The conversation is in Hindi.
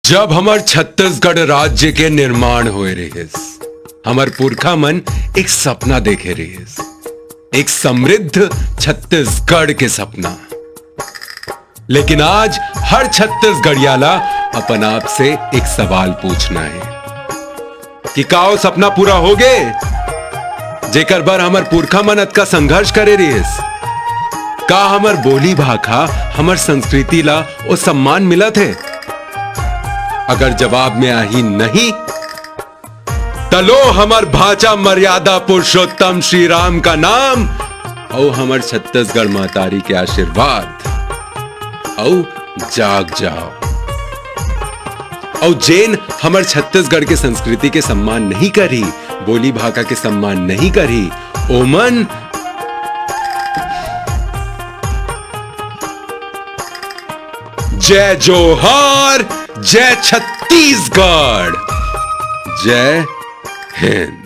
जब हमार छत्तीसगढ़ राज्य के निर्माण हुए रहिस, हमार पुरखा मन एक सपना देखे रहिस, एक समृद्ध छत्तीसगढ़ के सपना। लेकिन आज हर छत्तीसगढ़ियाला अपन आप से एक सवाल पूछना है कि का वो सपना पूरा हो गए जेकर बर हमार पुरखा मन अतका संघर्ष करे रहिस? का हमार बोली भाखा, हमार संस्कृति ला वो सम्मान मिला थे? अगर जवाब में आही नहीं, तलो हमार भाचा मर्यादा पुरुषोत्तम श्री राम का नाम और हमार छत्तीसगढ़ महतारी के आशीर्वाद और जाग जाओ। और जैन हमार छत्तीसगढ़ के संस्कृति के सम्मान नहीं करी, बोली भाषा के सम्मान नहीं करी, ओमन जय जोहार, जय छत्तीसगढ़, जय हिंद।